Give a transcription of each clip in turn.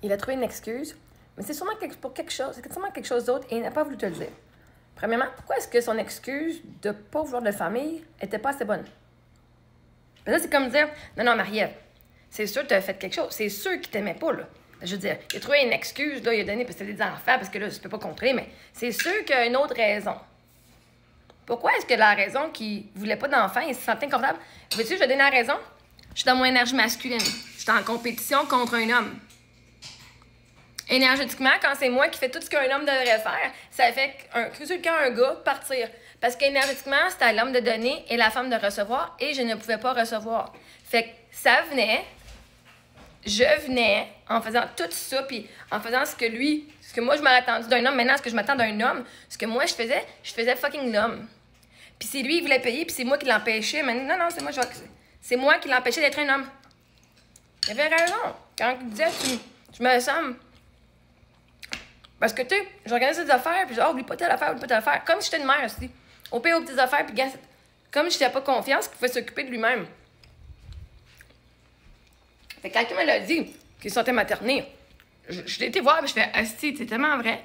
il a trouvé une excuse, mais c'est sûrement pour quelque chose, c'est sûrement quelque chose d'autre et il n'a pas voulu te le dire. Premièrement, pourquoi est-ce que son excuse de ne pas vouloir de famille n'était pas assez bonne? Là, c'est comme dire, non, Marie-Ève, c'est sûr que tu as fait quelque chose, c'est sûr qu'il t'aimait pas, là. Je veux dire, il a trouvé une excuse, là, il a donné parce que c'était des enfants, parce que là, je peux pas contrer, mais c'est sûr qu'il y a une autre raison. Pourquoi est-ce que la raison qu'il voulait pas d'enfants, il se sentait inconfortable? Veux-tu, je vais donner la raison? Je suis dans mon énergie masculine. Je suis en compétition contre un homme. Énergétiquement, quand c'est moi qui fais tout ce qu'un homme devrait faire, ça fait qu'un gars partir. Parce qu'énergétiquement, c'était à l'homme de donner et la femme de recevoir, et je ne pouvais pas recevoir. Fait que ça venait, je venais en faisant tout ça, puis en faisant ce que moi je m'aurais attendu d'un homme, maintenant ce que je m'attends d'un homme, ce que moi je faisais fucking l'homme. Puis c'est lui, il voulait payer, puis c'est moi qui l'empêchais. Mais non, c'est moi qui l'empêchais d'être un homme. Il avait raison. Quand il disait, je me sens. Parce que, tu sais, j'organise des affaires, puis oublie pas telle affaire. Comme si j'étais une mère aussi. On paye aux petites affaires, puis comme je n'avais pas confiance qu'il pouvait s'occuper de lui-même. Fait que quand il me l'a dit qu'il se sentait materné, je l'ai été voir, puis je fais, asti, c'est tellement vrai.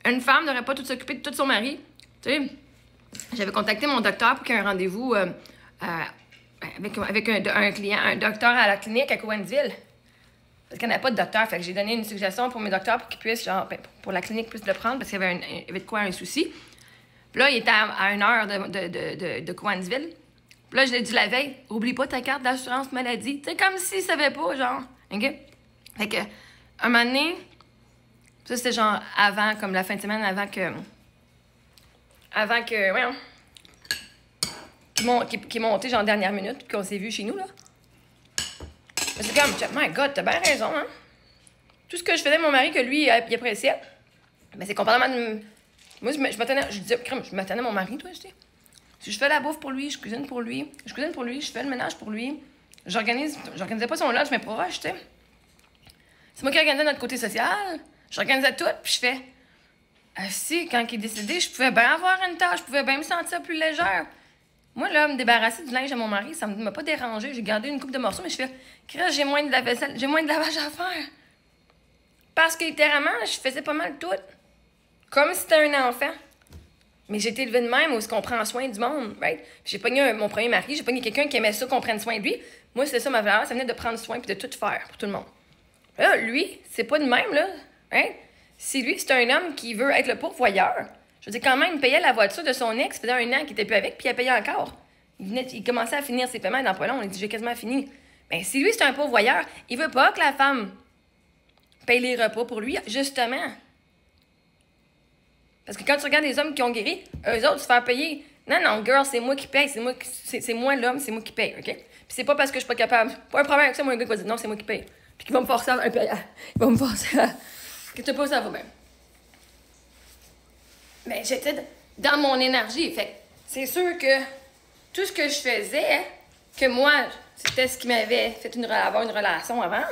Une femme n'aurait pas tout s'occuper de tout son mari. Tu sais, j'avais contacté mon docteur pour qu'il y ait un rendez-vous avec un client, un docteur à la clinique à Cowansville. Parce qu'il n'y en avait pas de docteur. Fait que j'ai donné une suggestion pour mes docteurs pour qu'ils puissent, pour la clinique, puisse le prendre parce qu'il y avait de quoi un souci. Puis là, il était à 1 heure de Cowansville. Puis là, je l'ai dit la veille, oublie pas ta carte d'assurance maladie. Tu sais, comme s'il savait pas, genre. OK? Fait que, un moment donné, ça c'était genre avant, comme la fin de semaine, avant que, voyons, qui est monté genre dernière minute, qu'on s'est vu chez nous, là. C'est comme, my God, t'as bien raison, hein? Tout ce que je faisais, mon mari, que lui, il appréciait, ben c'est complètement de... Moi, je disais, je m'attendais à mon mari, toi, je dis. Si je fais la bouffe pour lui, je cuisine pour lui, je fais le ménage pour lui, j'organisais pas son lunch, mais proche, tu sais. C'est moi qui organisais notre côté social, j'organisais tout, puis je fais... si, quand il est décédé, je pouvais bien avoir une tâche, je pouvais bien me sentir plus légère. Moi, là, me débarrasser du linge à mon mari, ça ne m'a pas dérangé. J'ai gardé une coupe de morceaux, mais je fais, j'ai moins de lave-vaisselle, j'ai moins de lavage à faire. Parce que, littéralement, je faisais pas mal tout. Comme si c'était un enfant. Mais j'ai été élevée de même où on prend soin du monde, right? J'ai pogné mon premier mari, j'ai pogné quelqu'un qui aimait ça, qu'on prenne soin de lui. Moi, c'était ça ma valeur, ça venait de prendre soin puis de tout faire pour tout le monde. Là, lui, c'est pas de même, là. Right? Si lui, c'est un homme qui veut être le pourvoyeur, je veux dire, quand même, il payait la voiture de son ex, ça faisait 1 an qu'il était plus avec, puis il a payé encore. Il commençait à finir ses paiements dans pas long, il dit, j'ai quasiment fini. Bien, si lui, c'est un pourvoyeur, il veut pas que la femme paye les repas pour lui, justement. Parce que quand tu regardes les hommes qui ont guéri, eux autres se faire payer. Non, girl, c'est moi qui paye, c'est moi l'homme, c'est moi qui paye, OK? Puis c'est pas parce que je suis pas capable. Pas un problème avec ça, moi, un gars qui va dire, non, c'est moi qui paye. Puis qui va me forcer à... Il va me forcer à... Que tu pas, ça va bien. Mais j'étais dans mon énergie. Fait c'est sûr que tout ce que je faisais, que moi, c'était ce qui m'avait fait avoir une relation avant.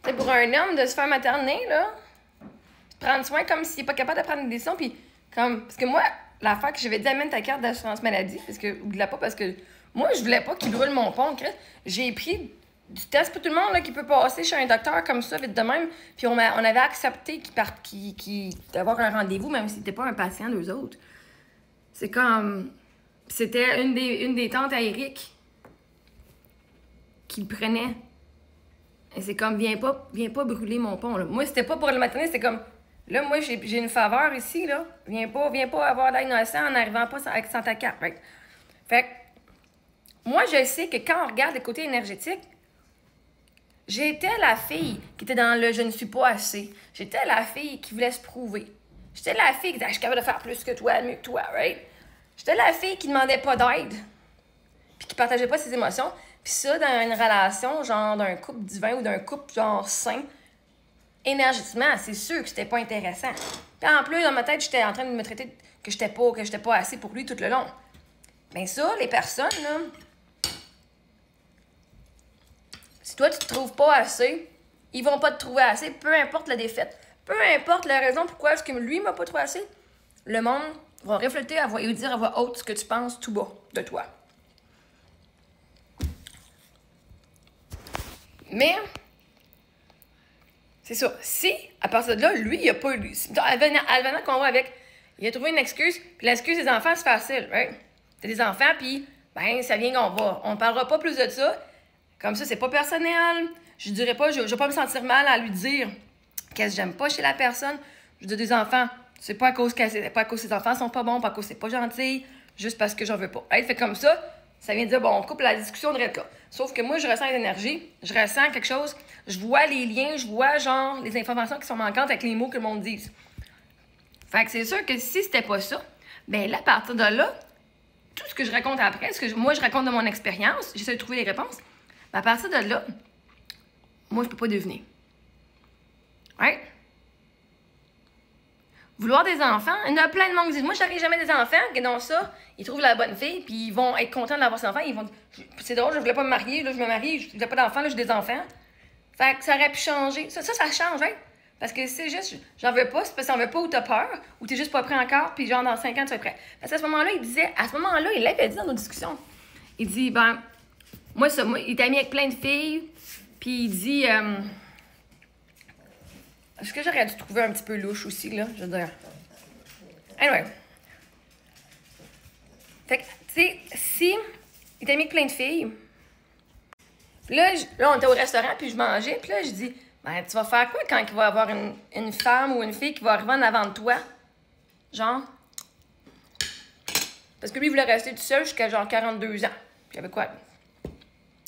C'est pour un homme de se faire materner, là, de prendre soin comme s'il n'est pas capable de prendre des décisions. Puis, parce que moi, l'affaire que j'avais dit, amène ta carte d'assurance maladie, parce que, oublie-la pas, parce que moi, je voulais pas qu'il brûle mon pont. J'ai pris du test pour tout le monde là, qui peut passer chez un docteur comme ça, vite de même. Puis on avait accepté d'avoir un rendez-vous, même si c'était pas un patient d'eux autres. C'est comme... C'était une des tantes à Eric qui le prenait. Et c'est comme, viens pas brûler mon pont. Là. Moi, c'était pas pour le matin, c'était comme... Là, moi, j'ai une faveur ici, là. Viens pas avoir l'air innocent en n'arrivant pas sans ta carte. Fait que, moi, je sais que quand on regarde le côté énergétique, j'étais la fille qui était dans le « je ne suis pas assez ». J'étais la fille qui voulait se prouver. J'étais la fille qui disait « je suis capable de faire plus que toi, mieux que toi », right? J'étais la fille qui demandait pas d'aide, puis qui partageait pas ses émotions. Puis ça, dans une relation, genre d'un couple divin ou d'un couple genre sain, énergétiquement, c'est sûr que c'était pas intéressant. Puis en plus, dans ma tête, j'étais en train de me traiter que j'étais pas assez pour lui tout le long. Bien ça, les personnes, là... Si toi, tu te trouves pas assez, ils vont pas te trouver assez, peu importe la défaite. Peu importe la raison pourquoi est-ce que lui m'a pas trouvé assez, le monde va refléter et dire à voix haute ce que tu penses tout bas de toi. Mais, c'est ça. Si, à partir de là, lui, il a pas eu... Advenant qu'on va avec, il a trouvé une excuse, puis l'excuse des enfants, c'est facile, right? T'as des enfants, puis, ben, ça vient qu'on va. On parlera pas plus de ça. Comme ça, c'est pas personnel. Je dirais pas, je vais pas me sentir mal à lui dire qu'est-ce que j'aime pas chez la personne. Je dis des enfants, c'est pas à cause que ses enfants sont pas bons, pas à cause que c'est pas gentil, juste parce que j'en veux pas. Fait comme ça vient de dire, bon, on coupe la discussion de là. Sauf que moi, je ressens les énergies, je ressens quelque chose, je vois les liens, je vois, genre, les informations qui sont manquantes avec les mots que le monde dit. Fait que c'est sûr que si c'était pas ça, ben là, à partir de là, tout ce que je raconte après, ce que moi, je raconte de mon expérience, j'essaie de trouver les réponses, ben à partir de là, moi, je peux pas deviner. Right? Vouloir des enfants, il y en a plein de monde qui disent, moi, je n'aurai jamais des enfants, que dans ça, ils trouvent la bonne fille, puis ils vont être contents d'avoir ses enfants, ils vont c'est drôle, je voulais pas me marier, là, je me marie, je voulais pas d'enfants, là, j'ai des enfants. Fait que ça aurait pu changer. Ça change, hein? Parce que c'est juste, j'en veux pas, c'est parce que t'en veux pas ou t'as peur, ou t'es juste pas prêt encore, puis genre dans 5 ans, tu es prêt. Parce qu'à ce moment-là, il l'avait dit dans nos discussions. Il dit, ben, moi, il était ami avec plein de filles, puis il dit, est-ce que j'aurais dû trouver un petit peu louche aussi, là? Je veux dire. Anyway. Fait que, tu sais, si il était ami avec plein de filles, là, on était au restaurant, puis je mangeais, puis là, je dis, ben, tu vas faire quoi quand il va y avoir une femme ou une fille qui va arriver en avant de toi? Genre? Parce que lui, il voulait rester tout seul jusqu'à genre 42 ans. Puis il avait quoi?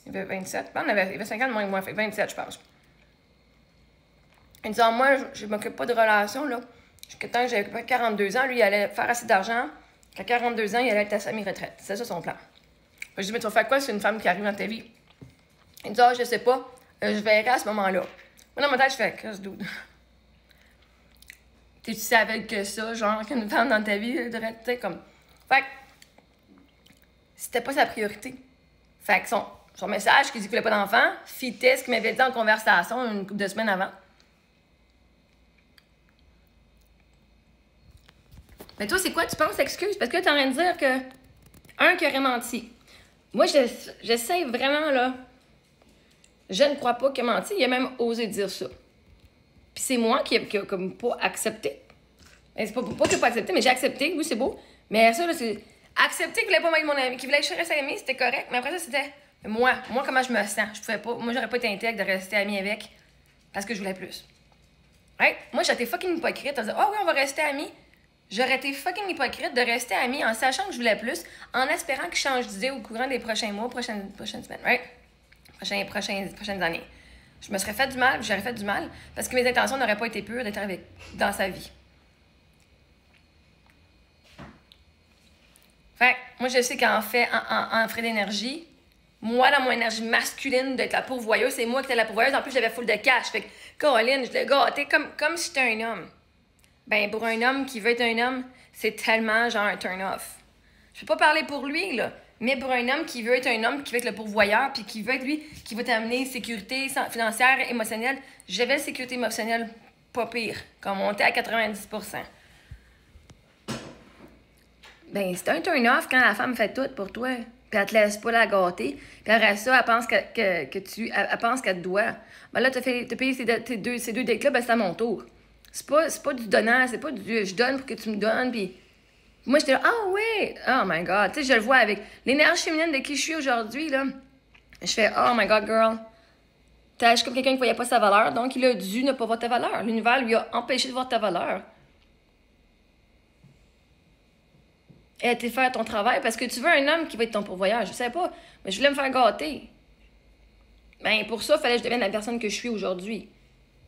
Il avait 27. Il avait 50 moins, fait 27, je pense. Il disait, moi, je m'occupe pas de relations, là. Jusqu'à temps que j'avais 42 ans, lui, il allait faire assez d'argent. À 42 ans, il allait être à semi-retraite. C'est ça son plan. Je dis, mais tu vas faire quoi si c'est une femme qui arrive dans ta vie? Il dit, je sais pas. Je verrai à ce moment-là. Moi, dans ma tête, je fais, qu'est-ce que t'es-tu si aveugle que ça, genre, qu'une femme dans ta vie, tu sais, comme. Fait que, c'était pas sa priorité. Fait que son message qui dit qu'il voulait pas d'enfant, fitait ce qu'il m'avait dit en conversation une couple de semaines avant. Mais toi, c'est quoi, tu penses, excuse? Parce que là, t'es en train de dire que, qui aurait menti. Moi, j'essaie vraiment, là. Je ne crois pas qu'il a menti. Il a même osé dire ça. Puis c'est moi qui a comme pas accepté. C'est pas qu'il n'a pas accepté, mais j'ai accepté. Oui, c'est beau. Mais ça, là, c'est... Accepter qu'il voulait pas m'aider mon ami, qu'il voulait que je reste ami, c'était correct. Mais après ça, c'était... Moi, comment je me sens? Je pouvais pas... Moi, j'aurais pas été intègre de rester amie avec parce que je voulais plus. Right? Moi, j'étais fucking hypocrite. On disait, oui, on va rester amis. J'aurais été fucking hypocrite de rester amie en sachant que je voulais plus, en espérant qu'il change d'idée au courant des prochains mois, prochaines semaines, right? Prochaines années. Je me serais fait du mal, j'aurais fait du mal, parce que mes intentions n'auraient pas été pures d'être dans sa vie. Fait moi, je sais qu'en fait, en frais d'énergie, moi, dans mon énergie masculine d'être la pourvoyeuse, c'est moi qui étais la pourvoyeuse. En plus, j'avais full de cash. Fait que, Caroline, je te gâtais comme si j'étais un homme. Ben, pour un homme qui veut être un homme, c'est tellement genre un turn-off. Je peux pas parler pour lui, là. Mais pour un homme qui veut être un homme, qui veut être le pourvoyeur, puis qui veut être lui, qui va t'amener sécurité financière, émotionnelle, j'avais la sécurité émotionnelle pas pire, qu'on montait à 90%. Ben, c'est un turn-off quand la femme fait tout pour toi, puis elle te laisse pas la gâter, puis après ça, elle pense elle pense qu'elle te doit. Ben là, t'as payé ces deux dates-là, ben c'est à mon tour. C'est pas du donnant, c'est pas du je donne pour que tu me donnes, puis moi, j'étais là, ah oui, oh my God, tu sais, je le vois avec l'énergie féminine de qui je suis aujourd'hui, là. Je fais, oh my God, girl, t'as agi comme quelqu'un qui voyait pas sa valeur, donc il a dû ne pas voir ta valeur. L'univers lui a empêché de voir ta valeur. Et t'es faire ton travail parce que tu veux un homme qui va être ton pourvoyeur. Je sais pas, mais je voulais me faire gâter. Ben, pour ça, il fallait que je devienne la personne que je suis aujourd'hui.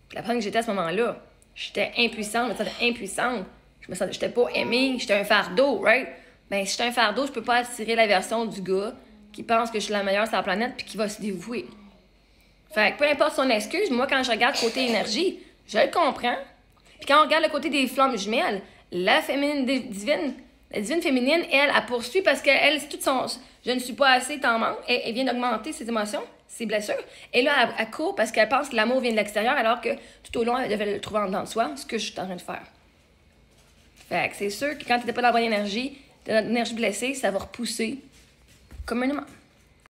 Puis la personne que j'étais à ce moment-là, j'étais impuissante, je me sentais impuissante. J'étais pas aimée, j'étais un fardeau, right? Ben, si j'étais un fardeau, je peux pas attirer la version du gars qui pense que je suis la meilleure sur la planète puis qui va se dévouer. Fait que peu importe son excuse, moi, quand je regarde côté énergie, je le comprends. Puis quand on regarde le côté des flammes jumelles, la divine féminine, elle poursuit parce qu'elle, c'est toute son... Je ne suis pas assez, t'en manques. Elle vient d'augmenter ses émotions, ses blessures. Et là, elle court parce qu'elle pense que l'amour vient de l'extérieur alors que tout au long, elle devait le trouver en dedans de soi, ce que je suis en train de faire. Fait que c'est sûr que quand tu n'es pas dans la bonne énergie, de l'énergie blessée, ça va repousser comme un aimant.